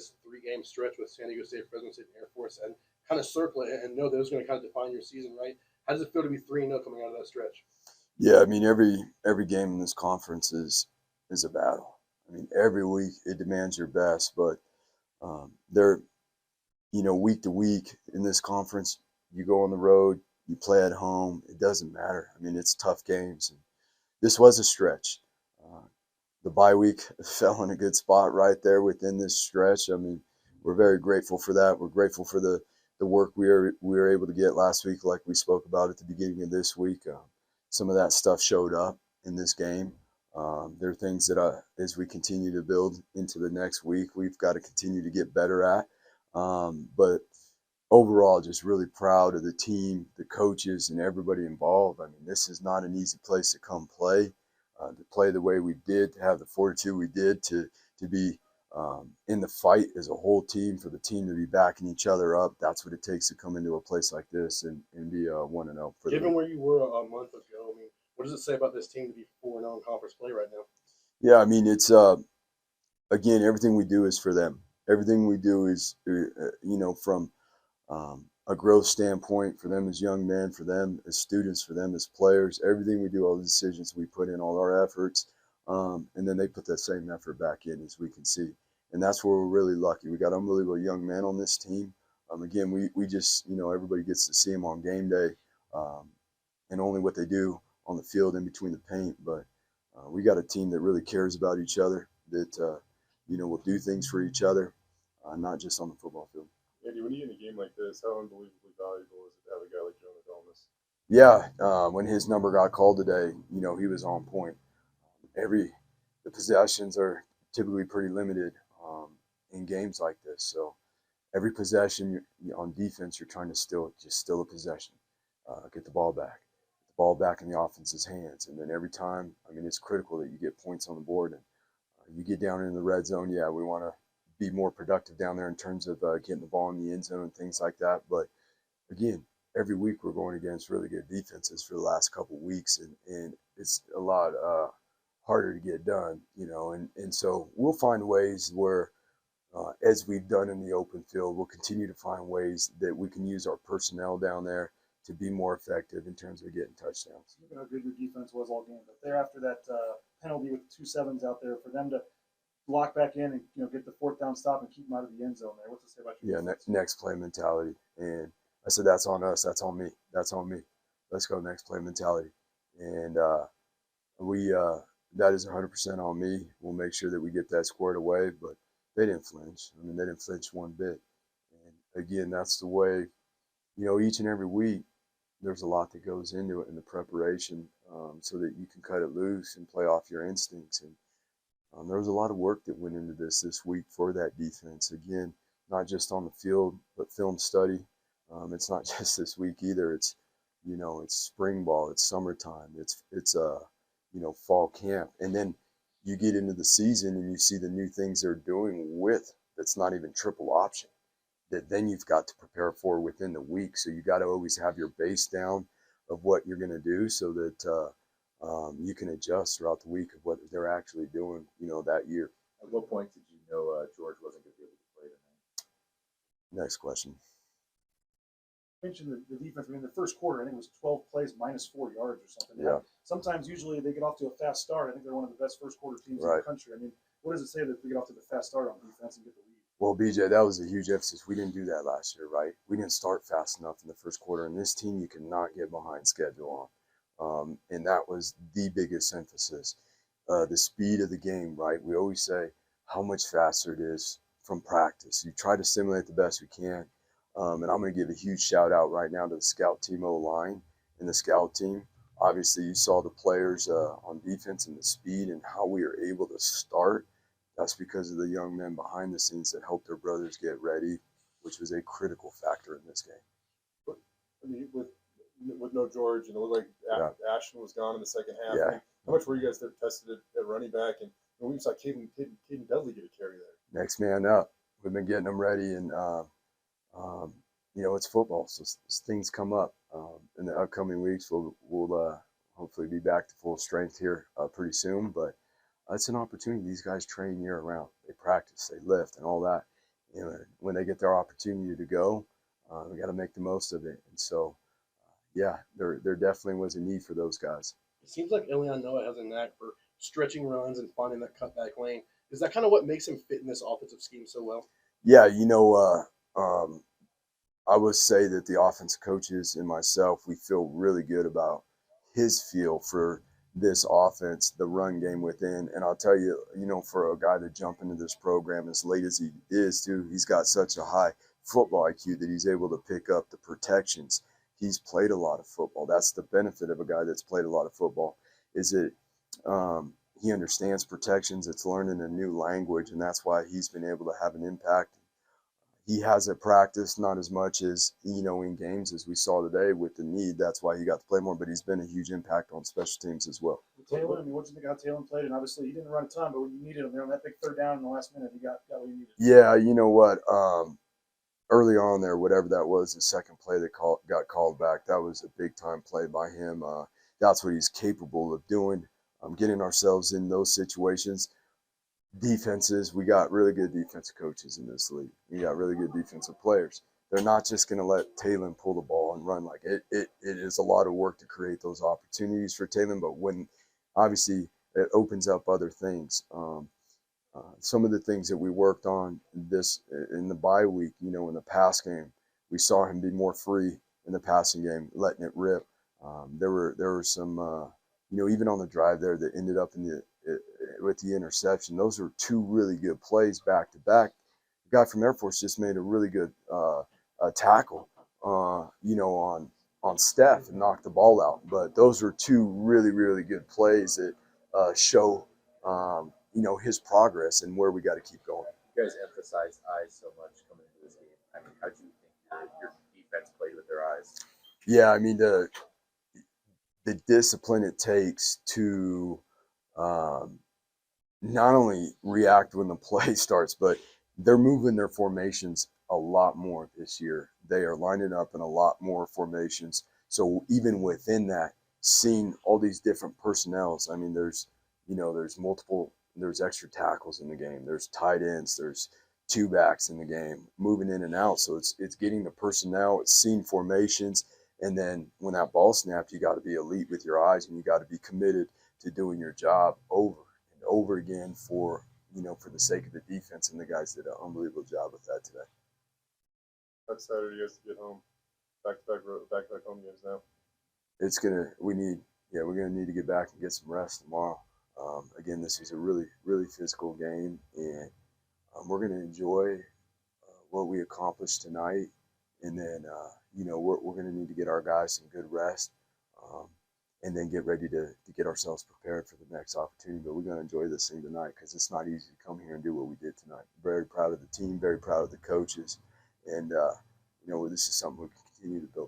this 3-game stretch with San Diego State, Fresno State, and Air Force, and kind of circle it and know that it's going to kind of define your season, right? How does it feel to be 3-0 coming out of that stretch? Yeah, I mean every game in this conference is a battle. I mean every week it demands your best, but they're week to week in this conference, you go on the road, you play at home, it doesn't matter. I mean it's tough games. And this was a stretch. Uh, the bye week fell in a good spot right there within this stretch. I mean we're very grateful for that. We're grateful for the work we were able to get last week, like we spoke about at the beginning of this week. Some of that stuff showed up in this game. There are things that as we continue to build into the next week, we've got to continue to get better at. But overall, just really proud of the team, the coaches, and everybody involved. I mean, this is not an easy place to come play. To play the way we did, to have the fortitude we did, to be in the fight as a whole team, for the team to be backing each other up. That's what it takes to come into a place like this and be 1-0. Given where you were a month ago, I mean, what does it say about this team to be 4-0 in conference play right now? Yeah, I mean, it's again, everything we do is for them. Everything we do is, from a growth standpoint, for them as young men, for them as students, for them as players. Everything we do, all the decisions we put in, all our efforts, and then they put that same effort back in, as we can see. And that's where we're really lucky. We got unbelievable young men on this team. Again, we just, everybody gets to see them on game day, and only what they do on the field in between the paint. But we got a team that really cares about each other, that, will do things for each other, not just on the football field. Andy, when you're in a game like this, how unbelievably valuable is it to have a guy like Jonah Thomas? Yeah, when his number got called today, he was on point. The possessions are typically pretty limited in games like this. So every possession on defense, you're trying to steal a possession, get the ball back in the offense's hands. And then every time, I mean, it's critical that you get points on the board. And you get down in the red zone, yeah, we want to be more productive down there in terms of getting the ball in the end zone and things like that. But again, every week we're going against really good defenses for the last couple of weeks, and it's a lot harder to get done, and so we'll find ways where, as we've done in the open field, we'll continue to find ways that we can use our personnel down there to be more effective in terms of getting touchdowns. Look at how good your defense was all game, but there after that penalty with 2 7s out there, for them to block back in and get the 4th down stop and keep them out of the end zone there. What's to say about your defense? Next play mentality. And I said, that's on us. That's on me. That's on me. Let's go next play mentality. And that is 100% on me. We'll make sure that we get that squared away. But they didn't flinch. I mean, they didn't flinch one bit. And again, that's the way, each and every week, there's a lot that goes into it in the preparation, so that you can cut it loose and play off your instincts. And there was a lot of work that went into this week for that defense. Again, not just on the field, but film study. It's not just this week either. It's, it's spring ball, it's summertime, it's fall camp. And then you get into the season and you see the new things they're doing with, that's not even triple option, that then you've got to prepare for within the week. So you got to always have your base down of what you're going to do, so that you can adjust throughout the week of what they're actually doing, that year. At what point did you know George wasn't going to be able to play tonight? Next question. You mentioned the defense. I mean, the first quarter, I think it was 12 plays minus 4 yards or something. Yeah. Sometimes, usually, they get off to a fast start. I think they're one of the best first quarter teams in the country. I mean, what does it say that we get off to the fast start on defense and get the lead? Well, BJ, that was a huge emphasis. We didn't do that last year, right? We didn't start fast enough in the first quarter, and this team you cannot get behind schedule on. And that was the biggest emphasis. The speed of the game, right? We always say how much faster it is from practice. You try to simulate the best we can. And I'm going to give a huge shout out right now to the scout team O-line and the scout team. Obviously, you saw the players on defense and the speed and how we were able to start. That's because of the young men behind the scenes that helped their brothers get ready, which was a critical factor in this game. But, I mean, with no George, it looked like Ashton was gone in the second half. Yeah. I mean, how much were you guys tested at running back? And we saw Caden Dudley get a carry there. Next man up. We've been getting them ready, and it's football, so things come up. In the upcoming weeks, we'll hopefully be back to full strength here pretty soon. But it's an opportunity. These guys train year round. They practice, they lift, and all that. when they get their opportunity to go, we got to make the most of it. And so, yeah, there definitely was a need for those guys. It seems like Elian Noah has a knack for stretching runs and finding that cutback lane. Is that kind of what makes him fit in this offensive scheme so well? Yeah, I would say that the offensive coaches and myself, we feel really good about his feel for this offense, the run game within. And I'll tell you, for a guy to jump into this program as late as he is, too, he's got such a high football IQ that he's able to pick up the protections. He's played a lot of football. That's the benefit of a guy that's played a lot of football, is that he understands protections. It's learning a new language, and that's why he's been able to have an impact. He hasn't practiced not as much as, in games as we saw today with the need. That's why he got to play more, but he's been a huge impact on special teams as well. Taylor, I mean, what did you think how Taylor played? And obviously, he didn't run a ton, but when you needed him there on that big third down in the last minute, he got what he needed. Yeah, you know what? Early on there, whatever that was, the second play that got called back, that was a big-time play by him. That's what he's capable of doing, getting ourselves in those situations. Defenses, we got really good defensive coaches in this league. We got really good defensive players. They're not just going to let Taylor pull the ball and run. Like it is a lot of work to create those opportunities for Taylor, but when obviously it opens up other things. Some of the things that we worked on in the bye week, in the pass game, we saw him be more free in the passing game, letting it rip. There were some, even on the drive there that ended up with the interception. Those were two really good plays back to back. The guy from Air Force just made a really good tackle, on Steph and knocked the ball out. But those were two really, really good plays that show, his progress and where we got to keep going. You guys emphasized eyes so much coming into this game. I mean, how do you think your defense played with their eyes? Yeah, I mean, the discipline it takes to not only react when the play starts, but they're moving their formations a lot more this year. They are lining up in a lot more formations. So even within that, seeing all these different personnels, I mean, there's extra tackles in the game. There's tight ends. There's two backs in the game, moving in and out. So it's getting the personnel, it's seeing formations. And then when that ball snapped, you got to be elite with your eyes, and you got to be committed to doing your job over and over again for the sake of the defense. And the guys did an unbelievable job with that today. Next Saturday, you guys get home. Back-to-back home games now. We're gonna need to get back and get some rest tomorrow. Again, this is a really, really physical game, and we're gonna enjoy what we accomplished tonight, and then we're gonna need to get our guys some good rest, and then get ready to get ourselves prepared for the next opportunity. But we're gonna enjoy this thing tonight because it's not easy to come here and do what we did tonight. Very proud of the team, very proud of the coaches, and this is something we can continue to build